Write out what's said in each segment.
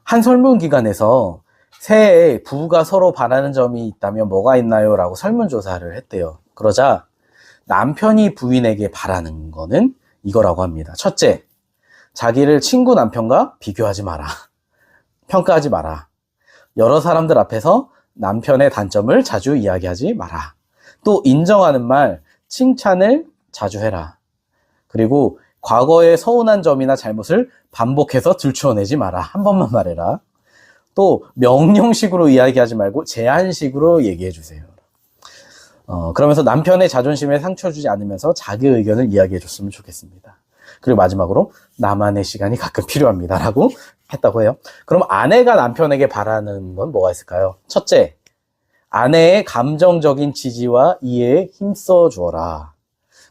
한 설문기관에서 새해에 부부가 서로 바라는 점이 있다면 뭐가 있나요? 라고 설문조사를 했대요. 그러자 남편이 부인에게 바라는 거는 이거라고 합니다. 첫째, 자기를 친구 남편과 비교하지 마라. 평가하지 마라. 여러 사람들 앞에서 남편의 단점을 자주 이야기하지 마라. 또 인정하는 말, 칭찬을 자주 해라. 그리고 과거의 서운한 점이나 잘못을 반복해서 들추어내지 마라. 한 번만 말해라. 또 명령식으로 이야기하지 말고 제안식으로 얘기해 주세요. 그러면서 남편의 자존심에 상처 주지 않으면서 자기 의견을 이야기해 줬으면 좋겠습니다. 그리고 마지막으로 나만의 시간이 가끔 필요합니다. 라고 했다고 해요. 그럼 아내가 남편에게 바라는 건 뭐가 있을까요? 첫째, 아내의 감정적인 지지와 이해에 힘써 주어라.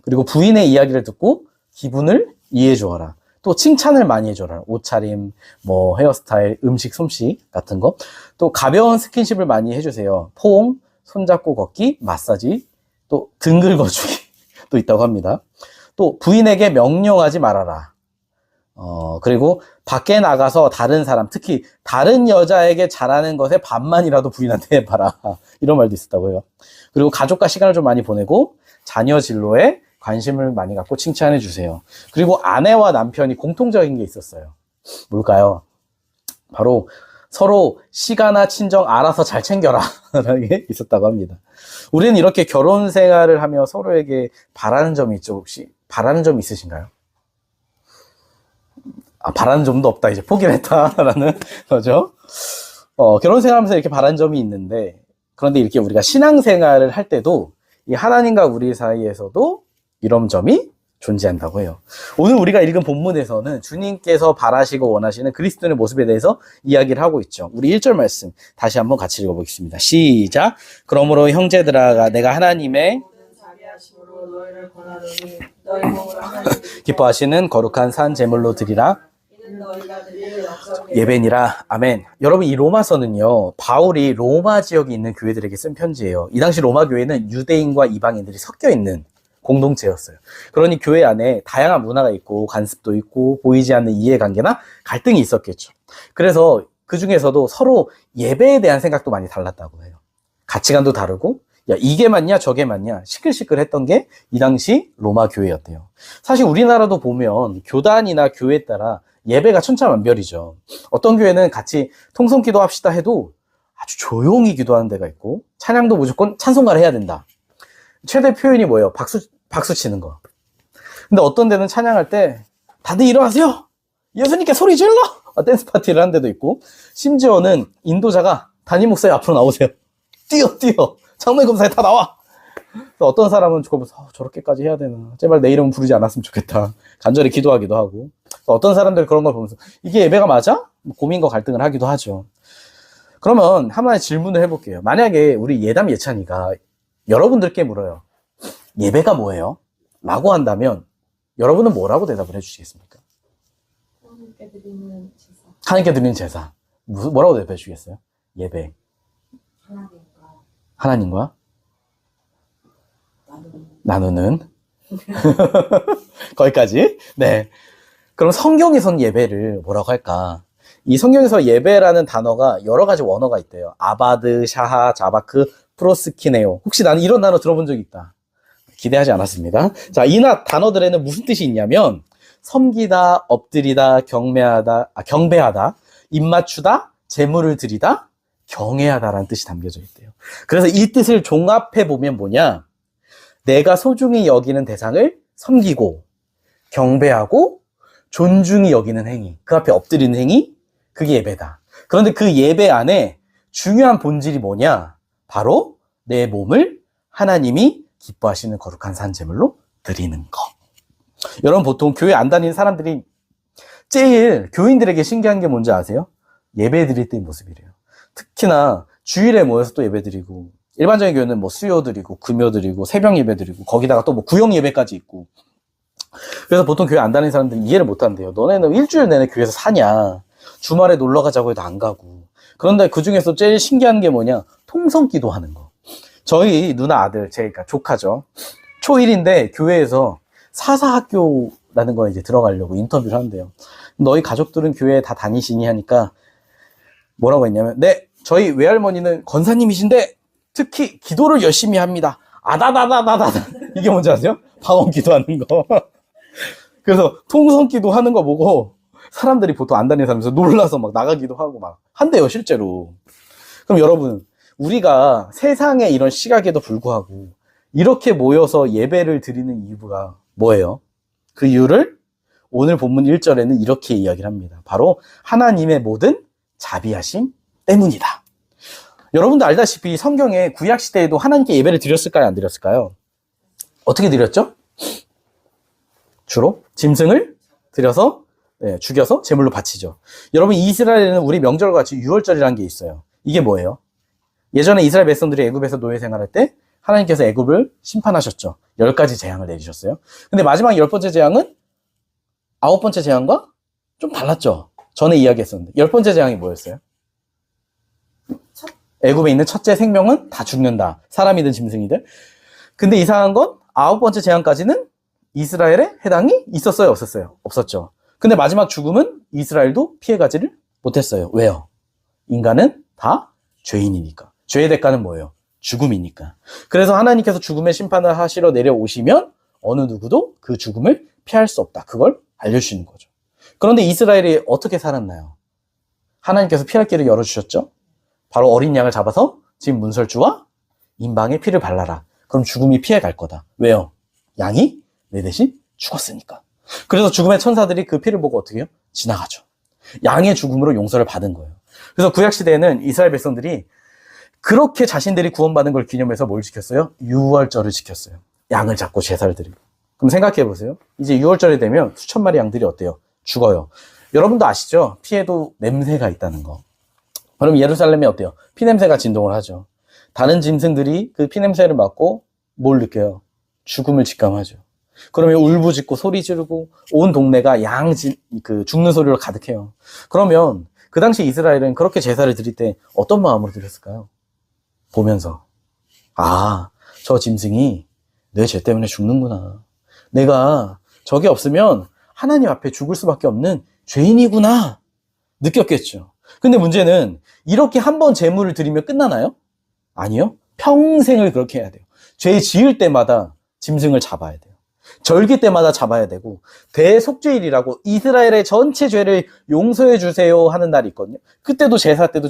그리고 부인의 이야기를 듣고 기분을 이해해 주어라. 또 칭찬을 많이 해줘라. 옷차림, 뭐 헤어스타일, 음식 솜씨 같은 거. 또 가벼운 스킨십을 많이 해주세요. 포옹, 손잡고 걷기, 마사지, 또 등 긁어주기 또 있다고 합니다. 또 부인에게 명령하지 말아라. 그리고 밖에 나가서 다른 사람, 특히 다른 여자에게 잘하는 것의 반만이라도 부인한테 해봐라. 이런 말도 있었다고 해요. 그리고 가족과 시간을 좀 많이 보내고 자녀 진로에 관심을 많이 갖고 칭찬해 주세요. 그리고 아내와 남편이 공통적인 게 있었어요. 뭘까요? 바로 서로 시간과 친정 알아서 잘 챙겨라 라는 게 있었다고 합니다. 우리는 이렇게 결혼 생활을 하며 서로에게 바라는 점이 있죠. 혹시 바라는 점 있으신가요? 바라는 점도 없다. 이제 포기를 했다라는 거죠. 결혼 생활하면서 이렇게 바라는 점이 있는데, 그런데 이렇게 우리가 신앙생활을 할 때도 이 하나님과 우리 사이에서도 이런 점이 존재한다고 해요. 오늘 우리가 읽은 본문에서는 주님께서 바라시고 원하시는 그리스도인의 모습에 대해서 이야기를 하고 있죠. 우리 1절 말씀 다시 한번 같이 읽어보겠습니다. 시작. 그러므로 형제들아, 내가 하나님의 기뻐하시는 거룩한 산 제물로 드리라. 예배니라. 아멘. 여러분, 이 로마서는요, 바울이 로마 지역에 있는 교회들에게 쓴 편지예요. 이 당시 로마 교회는 유대인과 이방인들이 섞여 있는 공동체였어요. 그러니 교회 안에 다양한 문화가 있고 간습도 있고 보이지 않는 이해관계나 갈등이 있었겠죠. 그래서 그 중에서도 서로 예배에 대한 생각도 많이 달랐다고 해요. 가치관도 다르고, 야, 이게 맞냐 저게 맞냐 시끌시끌했던 게 이 당시 로마 교회였대요. 사실 우리나라도 보면 교단이나 교회에 따라 예배가 천차만별이죠. 어떤 교회는 같이 통성기도 합시다 해도 아주 조용히 기도하는 데가 있고, 찬양도 무조건 찬송가를 해야 된다. 최대 표현이 뭐예요? 박수 치는 거. 근데 어떤 데는 찬양할 때 다들 일어나세요! 예수님께 소리 질러! 댄스 파티를 한 데도 있고, 심지어는 인도자가 담임 목사님 앞으로 나오세요. 뛰어! 장로님 검사에 다 나와! 어떤 사람은 저렇게까지 해야 되나? 제발 내 이름 부르지 않았으면 좋겠다. 간절히 기도하기도 하고. 어떤 사람들 그런 걸 보면서 이게 예배가 맞아? 고민과 갈등을 하기도 하죠. 그러면 하나의 질문을 해볼게요. 만약에 우리 예담 예찬이가 여러분들께 물어요. 예배가 뭐예요? 라고 한다면 여러분은 뭐라고 대답을 해주시겠습니까? 하나님께 드리는 제사. 하나님께 드리는 제사. 뭐라고 대답해 주시겠어요? 예배. 하나님과 나누는 거기까지. 네. 그럼 성경에서는 예배를 뭐라고 할까? 이 성경에서 예배라는 단어가 여러 가지 원어가 있대요. 아바드, 샤하, 자바크, 프로스키네오. 혹시 나는 이런 단어 들어본 적이 있다. 기대하지 않았습니다. 자, 이 단어들에는 무슨 뜻이 있냐면 섬기다, 엎드리다, 경배하다, 입맞추다, 제물을 드리다, 경외하다라는 뜻이 담겨져 있대요. 그래서 이 뜻을 종합해 보면 뭐냐? 내가 소중히 여기는 대상을 섬기고 경배하고 존중히 여기는 행위, 그 앞에 엎드리는 행위, 그게 예배다. 그런데 그 예배 안에 중요한 본질이 뭐냐? 바로 내 몸을 하나님이 기뻐하시는 거룩한 산제물로 드리는 거. 여러분, 보통 교회 안 다니는 사람들이 제일 교인들에게 신기한 게 뭔지 아세요? 예배 드릴 때의 모습이래요. 특히나 주일에 모여서 또 예배 드리고, 일반적인 교회는 뭐 수요 드리고 금요 드리고 새벽 예배 드리고 거기다가 또 뭐 구역 예배까지 있고. 그래서 보통 교회 안 다니는 사람들은 이해를 못 한대요. 너네는 일주일 내내 교회에서 사냐? 주말에 놀러 가자고 해도 안 가고. 그런데 그 중에서 제일 신기한 게 뭐냐? 통성기도 하는 거. 저희 누나 아들, 제가 조카죠. 초1인데 교회에서 사사학교라는 거에 이제 들어가려고 인터뷰를 한대요. 너희 가족들은 교회에 다 다니시니 하니까 뭐라고 했냐면, 네, 저희 외할머니는 권사님이신데 특히 기도를 열심히 합니다. 아다다다다다. 이게 뭔지 아세요? 방언 기도하는 거. 그래서 통성 기도하는 거 보고 사람들이 보통 안 다니는 사람에서 놀라서 막 나가기도 하고 막 한대요, 실제로. 그럼 여러분, 우리가 세상의 이런 시각에도 불구하고 이렇게 모여서 예배를 드리는 이유가 뭐예요? 그 이유를 오늘 본문 1절에는 이렇게 이야기를 합니다. 바로 하나님의 모든 자비하심 때문이다. 여러분도 알다시피 성경에 구약시대에도 하나님께 예배를 드렸을까요? 안 드렸을까요? 어떻게 드렸죠? 주로 짐승을 드려서 죽여서 제물로 바치죠. 여러분, 이스라엘에는 우리 명절과 같이 유월절이라는 게 있어요. 이게 뭐예요? 예전에 이스라엘 백성들이 애굽에서 노예 생활할 때 하나님께서 애굽을 심판하셨죠. 10가지 재앙을 내리셨어요. 근데 마지막 10번째 재앙은 9번째 재앙과 좀 달랐죠. 전에 이야기했었는데 10번째 재앙이 뭐였어요? 애굽에 있는 첫째 생명은 다 죽는다. 사람이든 짐승이든. 근데 이상한 건 9번째 재앙까지는 이스라엘에 해당이 있었어요? 없었어요? 없었죠. 근데 마지막 죽음은 이스라엘도 피해가지를 못했어요. 왜요? 인간은 다 죄인이니까. 죄의 대가는 뭐예요? 죽음이니까. 그래서 하나님께서 죽음의 심판을 하시러 내려오시면 어느 누구도 그 죽음을 피할 수 없다. 그걸 알려주시는 거죠. 그런데 이스라엘이 어떻게 살았나요? 하나님께서 피할 길을 열어주셨죠? 바로 어린 양을 잡아서 지금 문설주와 인방에 피를 발라라. 그럼 죽음이 피해갈 거다. 왜요? 양이 내 대신 죽었으니까. 그래서 죽음의 천사들이 그 피를 보고 어떻게 해요? 지나가죠. 양의 죽음으로 용서를 받은 거예요. 그래서 구약시대에는 이스라엘 백성들이 그렇게 자신들이 구원받은 걸 기념해서 뭘 지켰어요? 유월절을 지켰어요. 양을 잡고 제사를 드리고. 그럼 생각해 보세요. 이제 유월절이 되면 수천 마리 양들이 어때요? 죽어요. 여러분도 아시죠? 피에도 냄새가 있다는 거. 그럼 예루살렘이 어때요? 피냄새가 진동을 하죠. 다른 짐승들이 그 피냄새를 맡고 뭘 느껴요? 죽음을 직감하죠. 그러면 울부짖고 소리 지르고 온 동네가 죽는 소리로 가득해요. 그러면 그 당시 이스라엘은 그렇게 제사를 드릴 때 어떤 마음으로 드렸을까요? 보면서, 아, 저 짐승이 내 죄 때문에 죽는구나. 내가 저게 없으면 하나님 앞에 죽을 수밖에 없는 죄인이구나 느꼈겠죠. 근데 문제는 이렇게 한 번 제물을 드리면 끝나나요? 아니요. 평생을 그렇게 해야 돼요. 죄 지을 때마다 짐승을 잡아야 돼요. 절기 때마다 잡아야 되고, 대속죄일이라고 이스라엘의 전체 죄를 용서해 주세요 하는 날이 있거든요. 그때도 제사 때도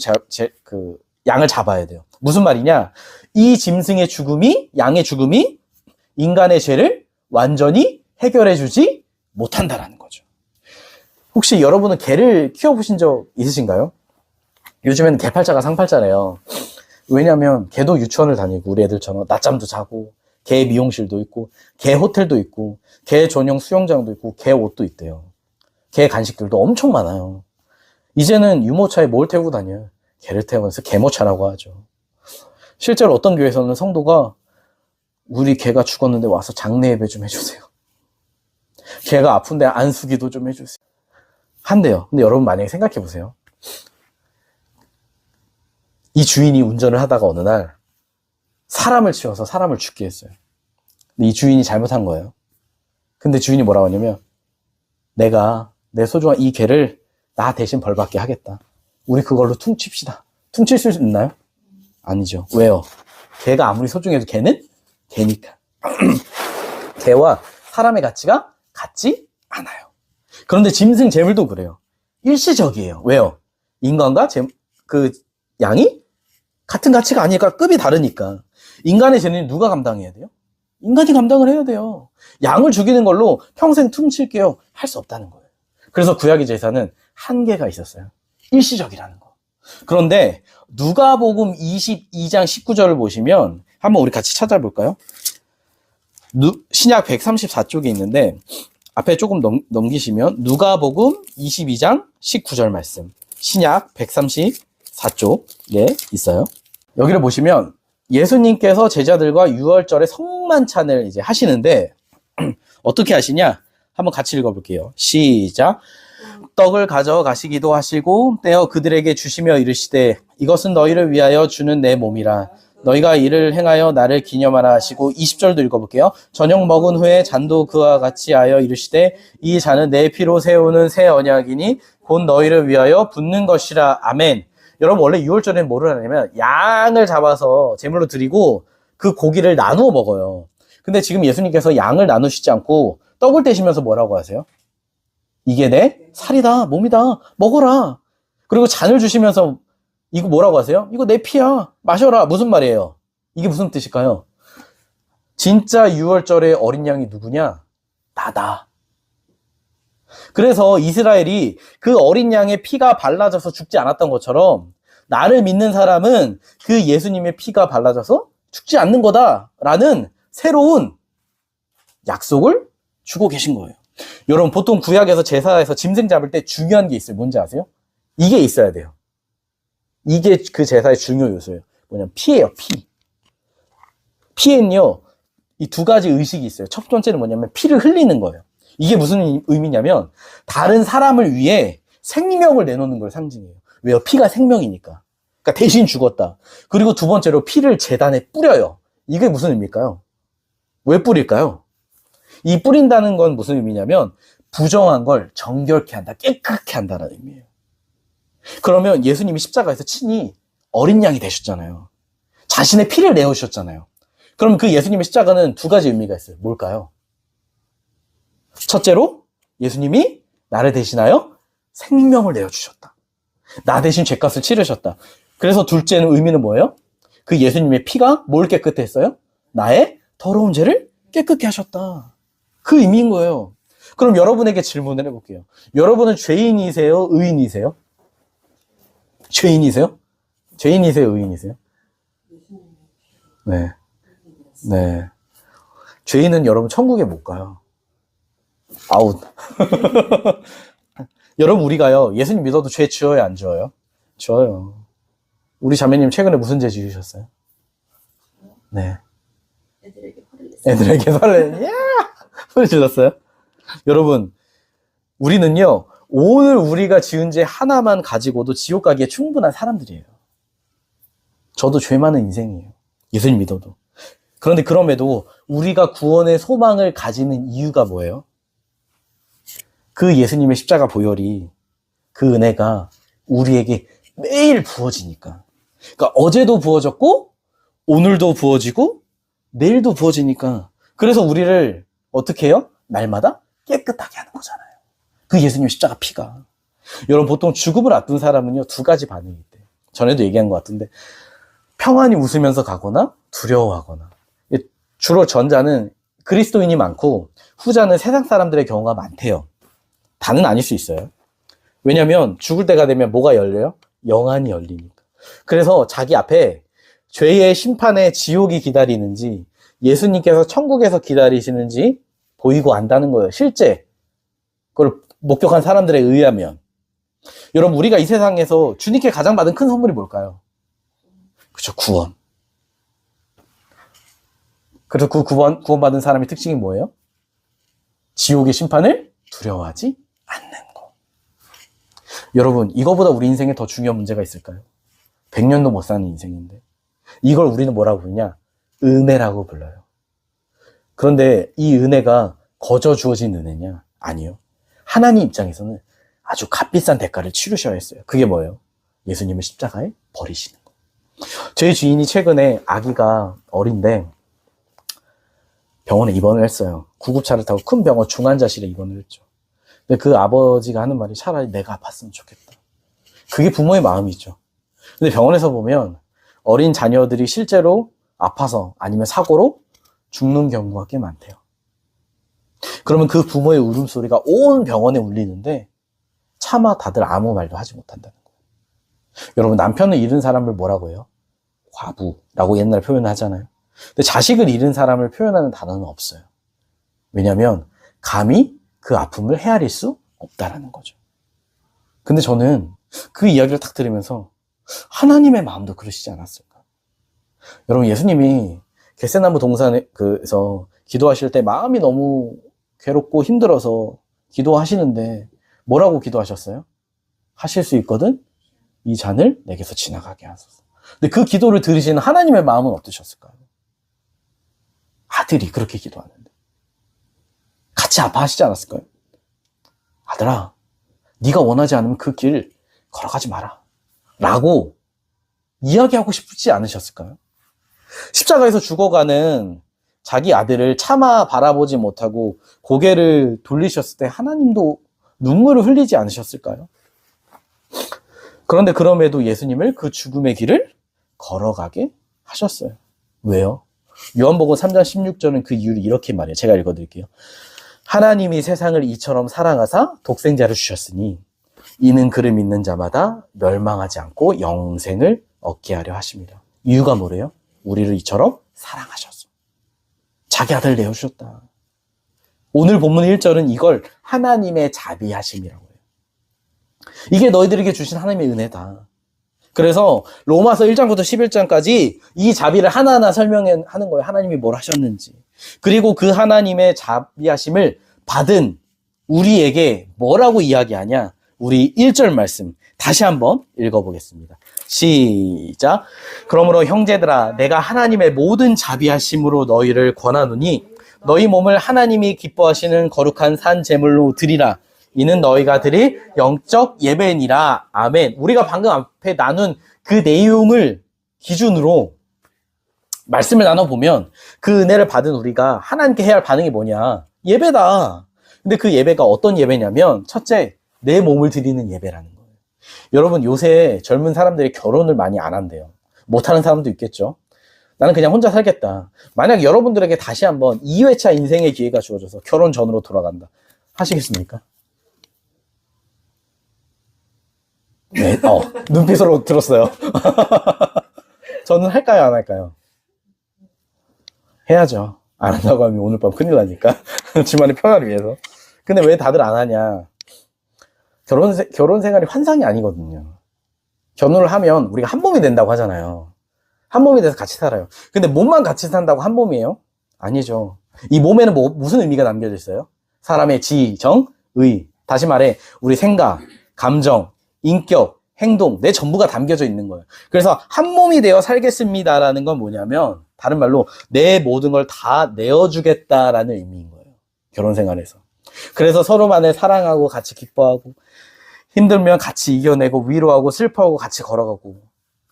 양을 잡아야 돼요. 무슨 말이냐? 이 짐승의 죽음이, 양의 죽음이 인간의 죄를 완전히 해결해 주지 못한다라는 거죠. 혹시 여러분은 개를 키워보신 적 있으신가요? 요즘에는 개팔자가 상팔자래요. 왜냐면 개도 유치원을 다니고 우리 애들처럼 낮잠도 자고 개 미용실도 있고 개 호텔도 있고 개 전용 수영장도 있고 개 옷도 있대요. 개 간식들도 엄청 많아요. 이제는 유모차에 뭘 태우고 다녀요? 개를 태우면서 개모차라고 하죠. 실제로 어떤 교회에서는 성도가 우리 개가 죽었는데 와서 장례 예배 좀 해주세요. 개가 아픈데 안수기도 좀 해주세요. 한대요. 근데 여러분 만약에 생각해 보세요. 이 주인이 운전을 하다가 어느 날 사람을 치워서 사람을 죽게 했어요. 근데 이 주인이 잘못한 거예요. 근데 주인이 뭐라고 하냐면 내가 내 소중한 이 개를 나 대신 벌받게 하겠다. 우리 그걸로 퉁칩시다. 퉁칠 수 있나요? 아니죠. 왜요? 개가 아무리 소중해도 개는 개니까. 개와 사람의 가치가 같지 않아요. 그런데 짐승 재물도 그래요. 일시적이에요. 왜요? 인간과 그 양이 같은 가치가 아니니까 급이 다르니까. 인간의 죄는 누가 감당해야 돼요? 인간이 감당을 해야 돼요. 양을 죽이는 걸로 평생 퉁칠게요. 할 수 없다는 거예요. 그래서 구약의 제사는 한계가 있었어요. 일시적이라는 거. 그런데 누가복음 22장 19절을 보시면 한번 우리 같이 찾아볼까요? 신약 134쪽에 있는데 앞에 조금 넘기시면 누가복음 22장 19절 말씀. 신약 134쪽에 있어요. 여기를 보시면 예수님께서 제자들과 유월절에 성만찬을 이제 하시는데 어떻게 하시냐? 한번 같이 읽어볼게요. 시작. 떡을 가져가시기도 하시고 떼어 그들에게 주시며 이르시되 이것은 너희를 위하여 주는 내 몸이라. 너희가 이를 행하여 나를 기념하라 하시고 20절도 읽어볼게요. 저녁 먹은 후에 잔도 그와 같이 하여 이르시되 이 잔은 내 피로 세우는 새 언약이니 곧 너희를 위하여 붓는 것이라. 아멘. 여러분 원래 유월절에는 뭐를 하냐면 양을 잡아서 제물로 드리고 그 고기를 나누어 먹어요. 근데 지금 예수님께서 양을 나누시지 않고 떡을 떼시면서 뭐라고 하세요? 이게 내 살이다, 몸이다, 먹어라. 그리고 잔을 주시면서 이거 뭐라고 하세요? 이거 내 피야, 마셔라. 무슨 말이에요? 이게 무슨 뜻일까요? 진짜 유월절의 어린 양이 누구냐? 나다. 그래서 이스라엘이 그 어린 양의 피가 발라져서 죽지 않았던 것처럼 나를 믿는 사람은 그 예수님의 피가 발라져서 죽지 않는 거다라는 새로운 약속을 주고 계신 거예요. 여러분 보통 구약에서 제사에서 짐승 잡을 때 중요한 게 있어요. 뭔지 아세요? 이게 있어야 돼요. 이게 그 제사의 중요 요소예요. 뭐냐면 피예요. 피. 피에는요 이 두 가지 의식이 있어요. 첫 번째는 뭐냐면 피를 흘리는 거예요. 이게 무슨 의미냐면 다른 사람을 위해 생명을 내놓는 걸 상징해요. 왜요? 피가 생명이니까. 그러니까 대신 죽었다. 그리고 두 번째로 피를 제단에 뿌려요. 이게 무슨 의미일까요? 왜 뿌릴까요? 이 뿌린다는 건 무슨 의미냐면 부정한 걸 정결케 한다, 깨끗게 한다는 의미예요. 그러면 예수님이 십자가에서 친히 어린 양이 되셨잖아요. 자신의 피를 내어주셨잖아요. 그럼 그 예수님의 십자가는 두 가지 의미가 있어요. 뭘까요? 첫째로 예수님이 나를 대신하여 생명을 내어주셨다. 나 대신 죄값을 치르셨다. 그래서 둘째는 의미는 뭐예요? 그 예수님의 피가 뭘 깨끗게 했어요? 나의 더러운 죄를 깨끗게 하셨다. 그 의미인 거예요. 그럼 여러분에게 질문을 해볼게요. 여러분은 죄인이세요? 의인이세요? 죄인이세요? 죄인이세요? 의인이세요? 네. 네. 죄인은 여러분 천국에 못 가요. 아웃. 여러분 우리가요 예수님 믿어도 죄 지어요 안 지어요? 지어요. 우리 자매님 최근에 무슨 죄 지으셨어요? 네. 애들에게 화를 냈어요. 애들에게 설레. 야! 소리 질렀어요? 여러분 우리는요 오늘 우리가 지은 죄 하나만 가지고도 지옥 가기에 충분한 사람들이에요. 저도 죄 많은 인생이에요. 예수님 믿어도. 그런데 그럼에도 우리가 구원의 소망을 가지는 이유가 뭐예요? 그 예수님의 십자가 보혈이 그 은혜가 우리에게 매일 부어지니까. 그러니까 어제도 부어졌고 오늘도 부어지고 내일도 부어지니까. 그래서 우리를 어떻게 해요? 날마다 깨끗하게 하는 거잖아요. 그 예수님의 십자가 피가. 여러분 보통 죽음을 앞둔 사람은요 두 가지 반응이 있대요. 전에도 얘기한 것 같은데 평안히 웃으면서 가거나 두려워하거나. 주로 전자는 그리스도인이 많고 후자는 세상 사람들의 경우가 많대요. 다는 아닐 수 있어요. 왜냐하면 죽을 때가 되면 뭐가 열려요? 영안이 열리니까. 그래서 자기 앞에 죄의 심판의 지옥이 기다리는지 예수님께서 천국에서 기다리시는지 보이고 안다는 거예요. 실제 그걸 목격한 사람들에 의하면. 여러분 우리가 이 세상에서 주님께 가장 받은 큰 선물이 뭘까요? 그렇죠. 구원. 그래서 그 구원받은 사람의 특징이 뭐예요? 지옥의 심판을 두려워하지 않는 거. 여러분 이거보다 우리 인생에 더 중요한 문제가 있을까요? 100년도 못 사는 인생인데 이걸 우리는 뭐라고 부르냐? 은혜라고 불러요. 그런데 이 은혜가 거저 주어진 은혜냐? 아니요. 하나님 입장에서는 아주 값비싼 대가를 치르셔야 했어요. 그게 뭐예요? 예수님을 십자가에 버리시는 거. 저희 주인이 최근에 아기가 어린데 병원에 입원을 했어요. 구급차를 타고 큰 병원 중환자실에 입원을 했죠. 근데 그 아버지가 하는 말이 차라리 내가 아팠으면 좋겠다. 그게 부모의 마음이죠. 근데 병원에서 보면 어린 자녀들이 실제로 아파서 아니면 사고로 죽는 경우가 꽤 많대요. 그러면 그 부모의 울음소리가 온 병원에 울리는데 차마 다들 아무 말도 하지 못한다는 거예요. 여러분 남편을 잃은 사람을 뭐라고 해요? 과부라고 옛날에 표현하잖아요. 근데 자식을 잃은 사람을 표현하는 단어는 없어요. 왜냐하면 감히 그 아픔을 헤아릴 수 없다라는 거죠. 근데 저는 그 이야기를 딱 들으면서 하나님의 마음도 그러시지 않았을까? 여러분 예수님이 겟세마네 동산에서 기도하실 때 마음이 너무 괴롭고 힘들어서 기도하시는데 뭐라고 기도하셨어요? 하실 수 있거든 이 잔을 내게서 지나가게 하소서. 근데 그 기도를 들으시는 하나님의 마음은 어떠셨을까요? 아들이 그렇게 기도하는데 같이 아파하시지 않았을까요? 아들아, 네가 원하지 않으면 그 길 걸어가지 마라 라고 이야기하고 싶지 않으셨을까요? 십자가에서 죽어가는 자기 아들을 차마 바라보지 못하고 고개를 돌리셨을 때 하나님도 눈물을 흘리지 않으셨을까요? 그런데 그럼에도 예수님을 그 죽음의 길을 걸어가게 하셨어요. 왜요? 요한복음 3장 16절은 그 이유를 이렇게 말해요. 제가 읽어드릴게요. 하나님이 세상을 이처럼 사랑하사 독생자를 주셨으니 이는 그를 믿는 자마다 멸망하지 않고 영생을 얻게 하려 하십니다. 이유가 뭐래요? 우리를 이처럼 사랑하셨어. 자기 아들 내어주셨다. 오늘 본문 1절은 이걸 하나님의 자비하심이라고 해요. 이게 너희들에게 주신 하나님의 은혜다. 그래서 로마서 1장부터 11장까지 이 자비를 하나하나 설명하는 거예요. 하나님이 뭘 하셨는지. 그리고 그 하나님의 자비하심을 받은 우리에게 뭐라고 이야기하냐? 우리 1절 말씀 다시 한번 읽어보겠습니다. 시작. 그러므로 형제들아 내가 하나님의 모든 자비하심으로 너희를 권하노니 너희 몸을 하나님이 기뻐하시는 거룩한 산 제물로 드리라. 이는 너희가 드릴 영적 예배니라. 아멘. 우리가 방금 앞에 나눈 그 내용을 기준으로 말씀을 나눠보면 그 은혜를 받은 우리가 하나님께 해야 할 반응이 뭐냐? 예배다. 근데 그 예배가 어떤 예배냐면 첫째, 내 몸을 드리는 예배라는 거예요. 여러분 요새 젊은 사람들이 결혼을 많이 안 한대요. 못하는 사람도 있겠죠. 나는 그냥 혼자 살겠다. 만약 여러분들에게 다시 한번 2회차 인생의 기회가 주어져서 결혼 전으로 돌아간다. 하시겠습니까? 네, 눈빛으로 들었어요. 저는 할까요, 안 할까요? 해야죠. 안 한다고 하면 오늘 밤 큰일 나니까. 집안의 평화를 위해서. 근데 왜 다들 안 하냐? 결혼 생활이 환상이 아니거든요. 결혼을 하면 우리가 한 몸이 된다고 하잖아요. 한 몸이 돼서 같이 살아요. 근데 몸만 같이 산다고 한 몸이에요? 아니죠. 이 몸에는 무슨 의미가 남겨져 있어요? 사람의 지, 정, 의. 다시 말해, 우리 생각, 감정, 인격, 행동, 내 전부가 담겨져 있는 거예요. 그래서 한 몸이 되어 살겠습니다라는 건 뭐냐면, 다른 말로 내 모든 걸 다 내어주겠다라는 의미인 거예요. 결혼 생활에서. 그래서 서로만을 사랑하고 같이 기뻐하고, 힘들면 같이 이겨내고, 위로하고, 슬퍼하고, 같이 걸어가고,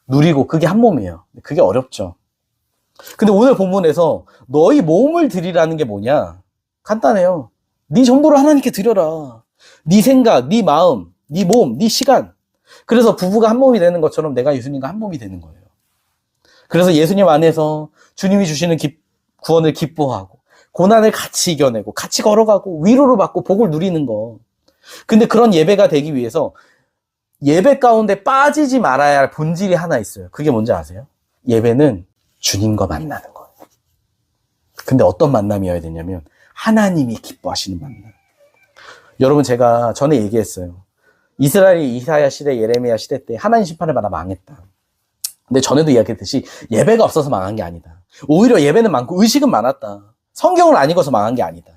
누리고, 그게 한 몸이에요. 그게 어렵죠. 근데 오늘 본문에서 너희 몸을 드리라는 게 뭐냐? 간단해요. 네 전부를 하나님께 드려라. 네 생각, 네 마음, 네 몸, 네 시간. 그래서 부부가 한 몸이 되는 것처럼 내가 예수님과 한 몸이 되는 거예요. 그래서 예수님 안에서 주님이 주시는 구원을 기뻐하고 고난을 같이 이겨내고 같이 걸어가고 위로를 받고 복을 누리는 거. 근데 그런 예배가 되기 위해서 예배 가운데 빠지지 말아야 할 본질이 하나 있어요. 그게 뭔지 아세요? 예배는 주님과 만나는 거예요. 근데 어떤 만남이어야 되냐면 하나님이 기뻐하시는 만남. 여러분 제가 전에 얘기했어요. 이스라엘이 이사야 시대, 예레미야 시대 때 하나님 심판을 받아 망했다. 근데 전에도 이야기했듯이 예배가 없어서 망한 게 아니다. 오히려 예배는 많고 의식은 많았다. 성경을 안 읽어서 망한 게 아니다.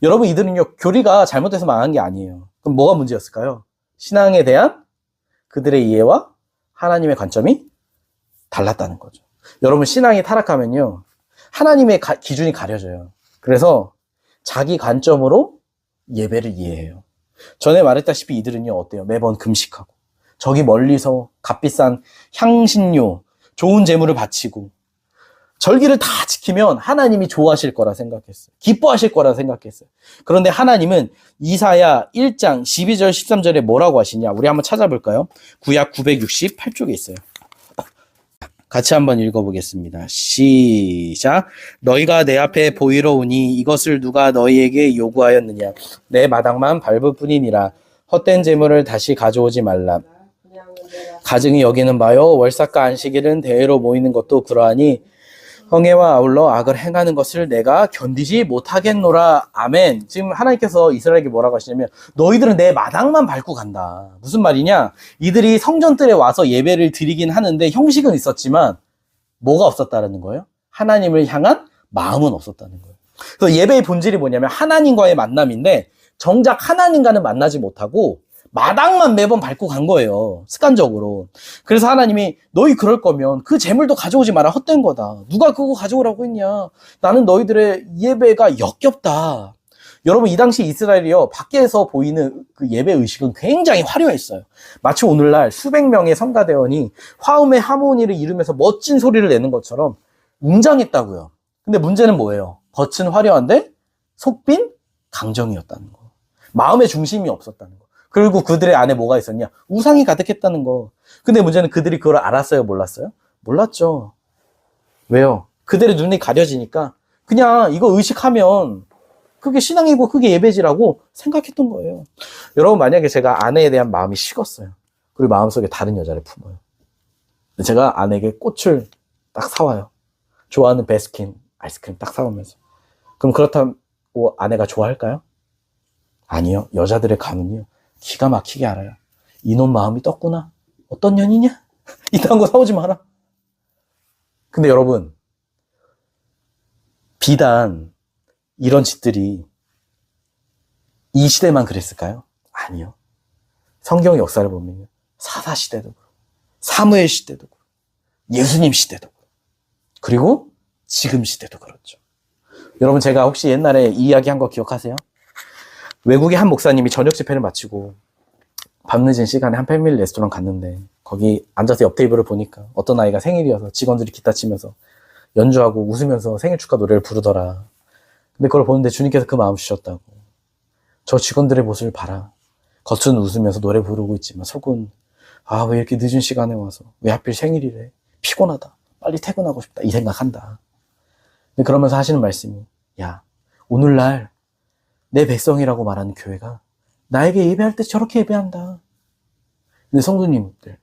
여러분 이들은요 교리가 잘못돼서 망한 게 아니에요. 그럼 뭐가 문제였을까요? 신앙에 대한 그들의 이해와 하나님의 관점이 달랐다는 거죠. 여러분 신앙이 타락하면요 하나님의 기준이 가려져요. 그래서 자기 관점으로 예배를 이해해요. 전에 말했다시피 이들은요 어때요? 매번 금식하고 저기 멀리서 값비싼 향신료, 좋은 재물을 바치고 절기를 다 지키면 하나님이 좋아하실 거라 생각했어요. 기뻐하실 거라 생각했어요. 그런데 하나님은 이사야 1장 12절 13절에 뭐라고 하시냐? 우리 한번 찾아볼까요? 구약 968쪽에 있어요. 같이 한번 읽어보겠습니다. 시작. 너희가 내 앞에 보이러 오니 이것을 누가 너희에게 요구하였느냐? 내 마당만 밟을 뿐이니라. 헛된 재물을 다시 가져오지 말라. 가증히 여기는 바요. 월삭과 안식일은 대회로 모이는 것도 그러하니 형해와 아울러 악을 행하는 것을 내가 견디지 못하겠노라. 아멘. 지금 하나님께서 이스라엘에게 뭐라고 하시냐면 너희들은 내 마당만 밟고 간다. 무슨 말이냐? 이들이 성전뜰에 와서 예배를 드리긴 하는데 형식은 있었지만 뭐가 없었다는 거예요? 하나님을 향한 마음은 없었다는 거예요. 그래서 예배의 본질이 뭐냐면 하나님과의 만남인데 정작 하나님과는 만나지 못하고 마당만 매번 밟고 간 거예요. 습관적으로. 그래서 하나님이 너희 그럴 거면 그 재물도 가져오지 마라. 헛된 거다. 누가 그거 가져오라고 했냐. 나는 너희들의 예배가 역겹다. 여러분, 이 당시 이스라엘이요, 밖에서 보이는 그 예배 의식은 굉장히 화려했어요. 마치 오늘날 수백 명의 성가대원이 화음의 하모니를 이루면서 멋진 소리를 내는 것처럼 웅장했다고요. 근데 문제는 뭐예요? 겉은 화려한데 속빈 강정이었다는 거. 마음의 중심이 없었다는 거. 그리고 그들의 안에 뭐가 있었냐? 우상이 가득했다는 거. 근데 문제는 그들이 그걸 알았어요? 몰랐어요? 몰랐죠. 왜요? 그들의 눈이 가려지니까 그냥 이거 의식하면 그게 신앙이고 그게 예배지라고 생각했던 거예요. 여러분, 만약에 제가 아내에 대한 마음이 식었어요. 그리고 마음속에 다른 여자를 품어요. 제가 아내에게 꽃을 딱 사와요. 좋아하는 베스킨 아이스크림 딱 사오면서. 그럼 그렇다고 아내가 좋아할까요? 아니요. 여자들의 감은요, 기가 막히게 알아요. 이놈 마음이 떴구나. 어떤 년이냐? 이딴 거 사오지 마라. 근데 여러분, 비단 이런 짓들이 이 시대만 그랬을까요? 아니요. 성경 역사를 보면요, 사사 시대도 그렇고 사무엘 시대도 그렇고 예수님 시대도 그렇고 그리고 지금 시대도 그렇죠. 여러분, 제가 혹시 옛날에 이 이야기 한 거 기억하세요? 외국의 한 목사님이 저녁 집회를 마치고 밤늦은 시간에 한 패밀리 레스토랑 갔는데 거기 앉아서 옆 테이블을 보니까 어떤 아이가 생일이어서 직원들이 기타 치면서 연주하고 웃으면서 생일 축하 노래를 부르더라. 근데 그걸 보는데 주님께서 그 마음 주셨다고. 저 직원들의 모습을 봐라. 겉은 웃으면서 노래 부르고 있지만 속은, 아, 왜 이렇게 늦은 시간에 와서 왜 하필 생일이래. 피곤하다. 빨리 퇴근하고 싶다. 이 생각한다. 근데 그러면서 하시는 말씀이, 야, 오늘날 내 백성이라고 말하는 교회가 나에게 예배할 때 저렇게 예배한다. 근데 성도님들,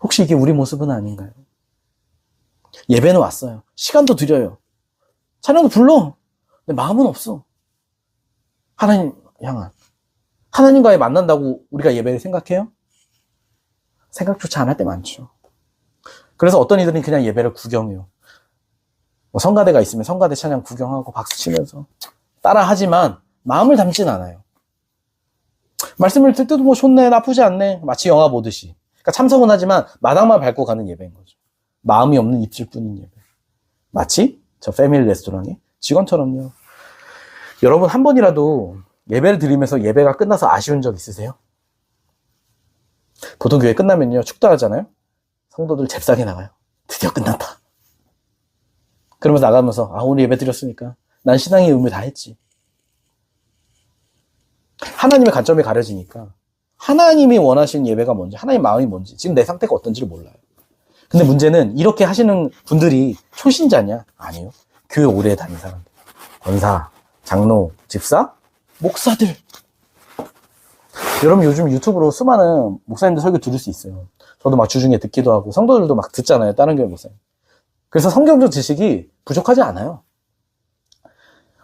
혹시 이게 우리 모습은 아닌가요? 예배는 왔어요. 시간도 드려요. 찬양도 불러. 근데 마음은 없어. 하나님 향한. 하나님과의 만난다고 우리가 예배를 생각해요? 생각조차 안 할 때 많죠. 그래서 어떤 이들은 그냥 예배를 구경해요. 뭐 성가대가 있으면 성가대 찬양 구경하고 박수 치면서 따라 하지만 마음을 담진 않아요. 말씀을 듣 때도 뭐 좋네, 나쁘지 않네, 마치 영화 보듯이. 그러니까 참석은 하지만 마당만 밟고 가는 예배인 거죠. 마음이 없는 입술뿐인 예배. 마치 저 패밀리 레스토랑의 직원처럼요. 여러분, 한 번이라도 예배를 드리면서 예배가 끝나서 아쉬운 적 있으세요? 보통 교회 끝나면요, 축도하잖아요. 성도들 잽싸게 나가요. 드디어 끝났다. 그러면서 나가면서, 아, 오늘 예배 드렸으니까 난 신앙의 의무를 다 했지. 하나님의 관점이 가려지니까 하나님이 원하시는 예배가 뭔지, 하나님의 마음이 뭔지, 지금 내 상태가 어떤지를 몰라요. 근데 문제는 이렇게 하시는 분들이 초신자냐? 아니요. 교회 오래 다닌 사람들. 권사, 장로, 집사, 목사들. 여러분, 요즘 유튜브로 수많은 목사님들 설교 들을 수 있어요. 저도 막 주중에 듣기도 하고 성도들도 막 듣잖아요. 다른 교회 목사님. 그래서 성경적 지식이 부족하지 않아요.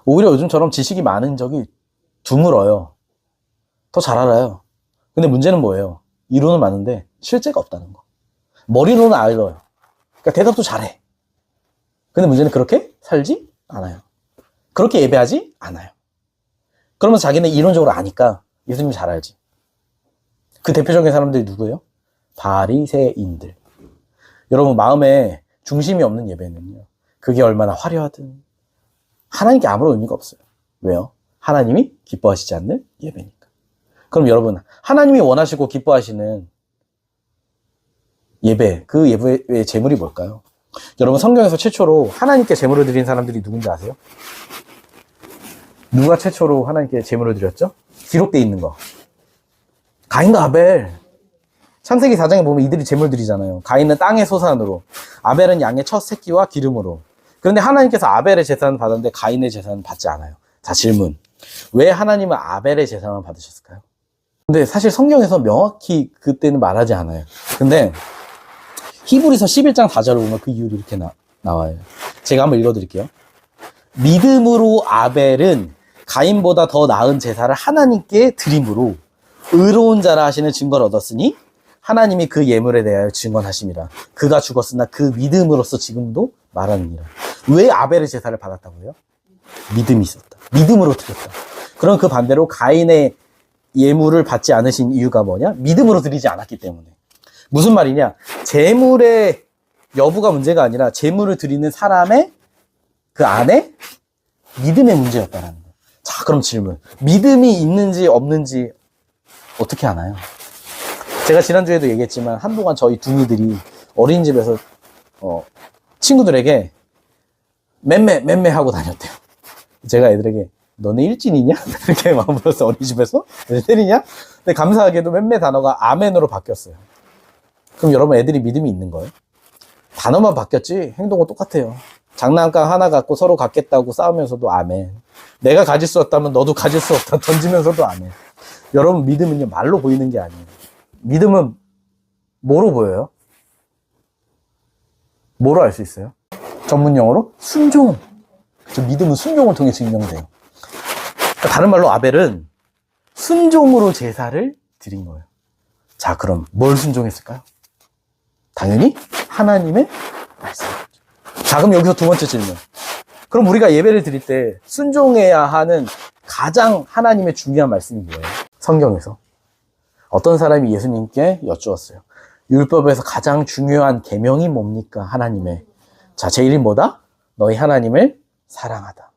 오히려 요즘처럼 지식이 많은 적이 드물어요. 더 잘 알아요. 근데 문제는 뭐예요? 이론은 많은데 실제가 없다는 거. 머리로는 알아요. 그러니까 대답도 잘해. 근데 문제는 그렇게 살지 않아요. 그렇게 예배하지 않아요. 그러면 자기는 이론적으로 아니까 예수님 잘 알지. 그 대표적인 사람들이 누구예요? 바리새인들. 여러분, 마음에 중심이 없는 예배는요, 그게 얼마나 화려하든 하나님께 아무런 의미가 없어요. 왜요? 하나님이 기뻐하시지 않는 예배니까. 그럼 여러분, 하나님이 원하시고 기뻐하시는 예배, 그 예배의 제물이 뭘까요? 여러분, 성경에서 최초로 하나님께 제물을 드린 사람들이 누군지 아세요? 누가 최초로 하나님께 제물을 드렸죠? 기록되어 있는 거. 가인과 아벨. 창세기 4장에 보면 이들이 제물 드리잖아요. 가인은 땅의 소산으로, 아벨은 양의 첫 새끼와 기름으로. 그런데 하나님께서 아벨의 제사는 받았는데 가인의 제사는 받지 않아요. 자, 질문. 왜 하나님은 아벨의 제사만 받으셨을까요? 근데 사실 성경에서 명확히 그때는 말하지 않아요. 근데 히브리서 11장 4절을 보면 그 이유를 이렇게 나와요. 제가 한번 읽어드릴게요. 믿음으로 아벨은 가인보다 더 나은 제사를 하나님께 드림으로 의로운 자라 하시는 증거를 얻었으니 하나님이 그 예물에 대하여 증언하심이라. 그가 죽었으나 그 믿음으로써 지금도 말하느니라. 왜 아벨의 제사를 받았다고요? 믿음이 있었다. 믿음으로 드렸다. 그럼 그 반대로 가인의 예물을 받지 않으신 이유가 뭐냐? 믿음으로 드리지 않았기 때문에. 무슨 말이냐? 제물의 여부가 문제가 아니라 제물을 드리는 사람의 그 안에 믿음의 문제였다라는 거예요. 자, 그럼 질문. 믿음이 있는지 없는지 어떻게 아나요? 제가 지난주에도 얘기했지만 한동안 저희 둥이들이 어린이집에서 친구들에게 맴매 하고 다녔대요. 제가 애들에게 너네 일진이냐? 이렇게 물었어요. 어린이집에서. 때리냐? 근데 감사하게도 맴매 단어가 아멘으로 바뀌었어요. 그럼 여러분 애들이 믿음이 있는 거예요? 단어만 바뀌었지 행동은 똑같아요. 장난감 하나 갖고 서로 갖겠다고 싸우면서도 아멘. 내가 가질 수 없다면 너도 가질 수 없다 던지면서도 아멘. 여러분 믿음은요 말로 보이는 게 아니에요. 믿음은 뭐로 보여요? 뭐로 알 수 있어요? 전문 용어로 순종. 그쵸? 믿음은 순종을 통해 증명돼요. 그러니까 다른 말로 아벨은 순종으로 제사를 드린 거예요. 자, 그럼 뭘 순종했을까요? 당연히 하나님의 말씀. 자, 그럼 여기서 두 번째 질문. 그럼 우리가 예배를 드릴 때 순종해야 하는 가장 하나님의 중요한 말씀이 뭐예요? 성경에서 어떤 사람이 예수님께 여쭈었어요. 율법에서 가장 중요한 계명이 뭡니까? 하나님의. 자, 제일이 뭐다? 너희 하나님을 사랑하다.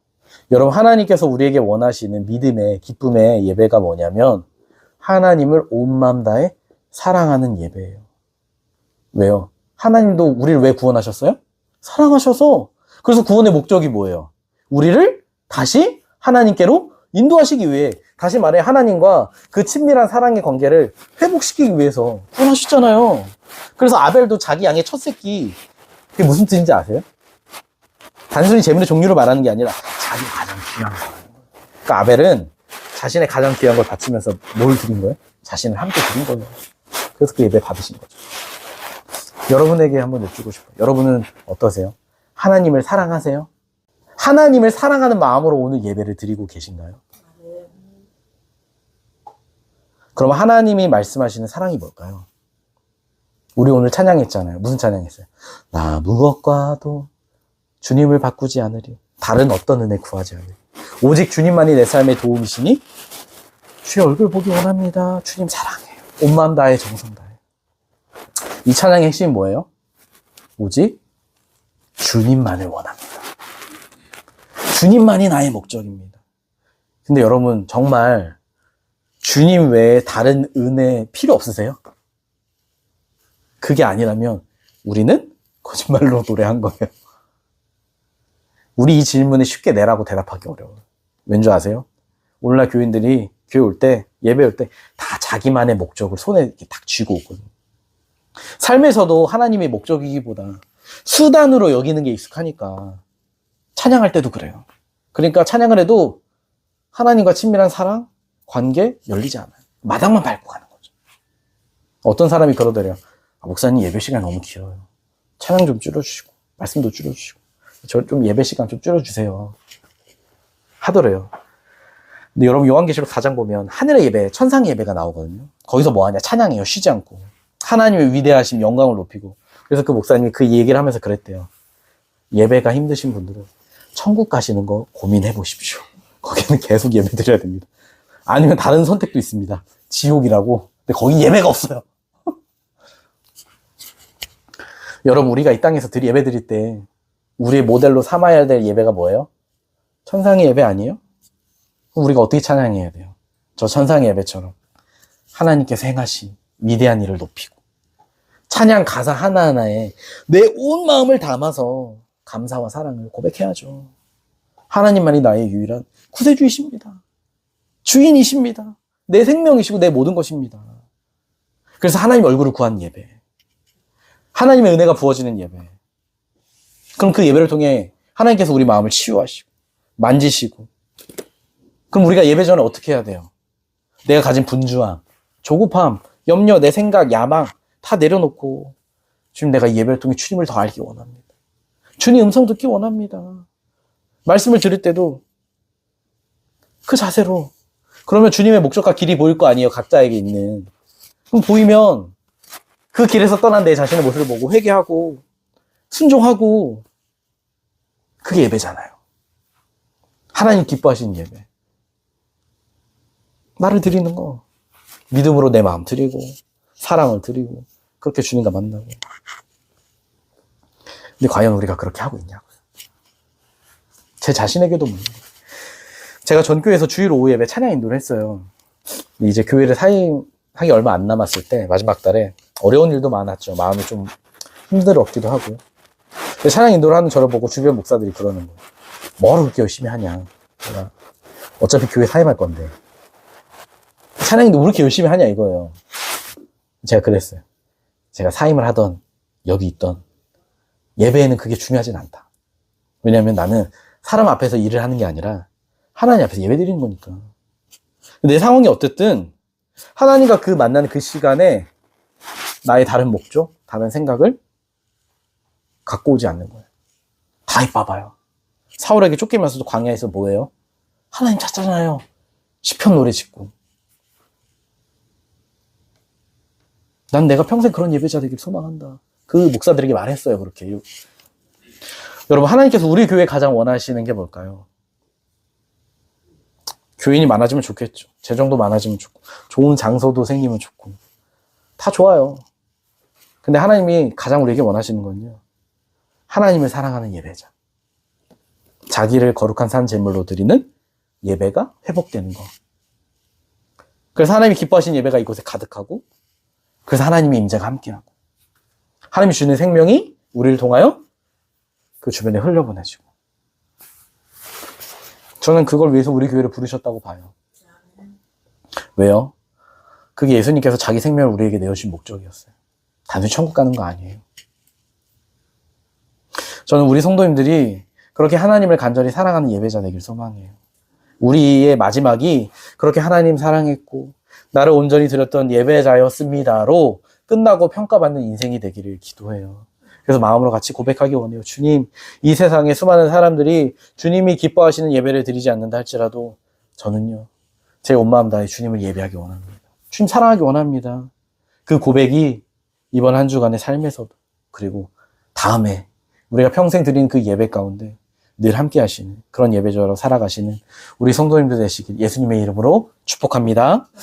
여러분, 하나님께서 우리에게 원하시는 믿음의 기쁨의 예배가 뭐냐면 하나님을 온 마음 다해 사랑하는 예배예요. 왜요? 하나님도 우리를 왜 구원하셨어요? 사랑하셔서. 그래서 구원의 목적이 뭐예요? 우리를 다시 하나님께로 인도하시기 위해, 다시 말해 하나님과 그 친밀한 사랑의 관계를 회복시키기 위해서 구원하셨잖아요. 그래서 아벨도 자기 양의 첫 새끼, 그게 무슨 뜻인지 아세요? 단순히 재물의 종류를 말하는 게 아니라 자기 가장 귀한 거. 그러니까 아벨은 자신의 가장 귀한 걸 바치면서 뭘 드린 거예요? 자신을 함께 드린 거예요. 그래서 그 예배 받으신 거죠. 여러분에게 한번 여쭈고 싶어요. 여러분은 어떠세요? 하나님을 사랑하세요? 하나님을 사랑하는 마음으로 오늘 예배를 드리고 계신가요? 그럼 하나님이 말씀하시는 사랑이 뭘까요? 우리 오늘 찬양했잖아요. 무슨 찬양했어요? 나 무엇과도 주님을 바꾸지 않으리. 다른 어떤 은혜 구하지 않으리. 오직 주님만이 내 삶의 도움이시니 주의 얼굴 보기 원합니다. 주님 사랑해요. 온 마음 다해 정성 다해. 이 찬양의 핵심이 뭐예요? 오직 주님만을 원합니다. 주님만이 나의 목적입니다. 근데 여러분 정말 주님 외에 다른 은혜 필요 없으세요? 그게 아니라면 우리는 거짓말로 노래한 거예요. 우리 이 질문에 쉽게 내라고 대답하기 어려워요. 왠지 아세요? 오늘날 교인들이 교회 올 때, 예배 올 때 다 자기만의 목적을 손에 이렇게 딱 쥐고 오거든요. 삶에서도 하나님의 목적이기보다 수단으로 여기는 게 익숙하니까 찬양할 때도 그래요. 그러니까 찬양을 해도 하나님과 친밀한 사랑, 관계 열리지 않아요. 마당만 밟고 가는 거죠. 어떤 사람이 그러더래요. 목사님 예배 시간 너무 길어요. 찬양 좀 줄여주시고 말씀도 줄여주시고 저 좀 예배 시간 좀 줄여주세요 하더래요. 근데 여러분 요한계시록 4장 보면 하늘의 예배, 천상의 예배가 나오거든요. 거기서 뭐 하냐? 찬양해요. 쉬지 않고. 하나님의 위대하심, 영광을 높이고. 그래서 그 목사님이 그 얘기를 하면서 그랬대요. 예배가 힘드신 분들은 천국 가시는 거 고민해 보십시오. 거기는 계속 예배 드려야 됩니다. 아니면 다른 선택도 있습니다. 지옥이라고. 근데 거기 예배가 없어요. 여러분 우리가 이 땅에서 예배 드릴 때 우리의 모델로 삼아야 될 예배가 뭐예요? 천상의 예배 아니에요? 그럼 우리가 어떻게 찬양해야 돼요? 저 천상의 예배처럼 하나님께서 행하신 위대한 일을 높이고 찬양 가사 하나하나에 내 온 마음을 담아서 감사와 사랑을 고백해야죠. 하나님만이 나의 유일한 구세주이십니다. 주인이십니다. 내 생명이시고 내 모든 것입니다. 그래서 하나님 얼굴을 구한 예배, 하나님의 은혜가 부어지는 예배. 그럼 그 예배를 통해 하나님께서 우리 마음을 치유하시고 만지시고, 그럼 우리가 예배 전에 어떻게 해야 돼요? 내가 가진 분주함, 조급함, 염려, 내 생각, 야망 다 내려놓고 주님 내가 이 예배를 통해 주님을 더 알기 원합니다. 주님 음성 듣기 원합니다. 말씀을 들을 때도 그 자세로. 그러면 주님의 목적과 길이 보일 거 아니에요. 각자에게 있는. 그럼 보이면 그 길에서 떠난 내 자신의 모습을 보고 회개하고 순종하고, 그게 예배잖아요. 하나님 기뻐하시는 예배. 나를 드리는 거. 믿음으로 내 마음 드리고 사랑을 드리고 그렇게 주님과 만나고. 근데 과연 우리가 그렇게 하고 있냐고요. 제 자신에게도 묻는 거예요. 제가 전교에서 주일 오후 예배 찬양 인도를 했어요. 이제 교회를 사임하기 얼마 안 남았을 때 마지막 달에 어려운 일도 많았죠. 마음이 좀 힘들었기도 하고. 근데 찬양 인도를 하는 저를 보고 주변 목사들이 그러는 거예요. 뭐하러 그렇게 열심히 하냐. 내가 어차피 교회 사임할 건데. 찬양 인도 왜 그렇게 열심히 하냐 이거예요. 제가 그랬어요. 제가 사임을 하던 여기 있던 예배에는 그게 중요하진 않다. 왜냐하면 나는 사람 앞에서 일을 하는 게 아니라 하나님 앞에서 예배 드리는 거니까. 내 상황이 어쨌든 하나님과 그 만나는 그 시간에 나의 다른 목적, 다른 생각을 갖고 오지 않는 거예요. 다 이봐봐요. 사울에게 쫓기면서도 광야에서 뭐예요? 하나님 찾잖아요. 시편 노래 짓고. 난 내가 평생 그런 예배자 되길 소망한다. 그 목사들에게 말했어요. 그렇게. 여러분, 하나님께서 우리 교회 가장 원하시는 게 뭘까요? 교인이 많아지면 좋겠죠. 재정도 많아지면 좋고, 좋은 장소도 생기면 좋고, 다 좋아요. 근데 하나님이 가장 우리에게 원하시는 건요, 하나님을 사랑하는 예배자. 자기를 거룩한 산 제물로 드리는 예배가 회복되는 거. 그래서 하나님이 기뻐하시는 예배가 이곳에 가득하고, 그래서 하나님의 임재가 함께하고, 하나님이 주는 생명이 우리를 통하여 그 주변에 흘려보내지고. 저는 그걸 위해서 우리 교회를 부르셨다고 봐요. 왜요? 그게 예수님께서 자기 생명을 우리에게 내어주신 목적이었어요. 단순히 천국 가는 거 아니에요. 저는 우리 성도님들이 그렇게 하나님을 간절히 사랑하는 예배자 되길 소망해요. 우리의 마지막이 그렇게 하나님 사랑했고 나를 온전히 드렸던 예배자였습니다로 끝나고 평가받는 인생이 되기를 기도해요. 그래서 마음으로 같이 고백하기 원해요. 주님, 이 세상에 수많은 사람들이 주님이 기뻐하시는 예배를 드리지 않는다 할지라도 저는요, 제 온 마음 다해 주님을 예배하기 원합니다. 주님 사랑하기 원합니다. 그 고백이 이번 한 주간의 삶에서도, 그리고 다음에 우리가 평생 드리는 그 예배 가운데 늘 함께 하시는 그런 예배자로 살아가시는 우리 성도님들 되시길 예수님의 이름으로 축복합니다.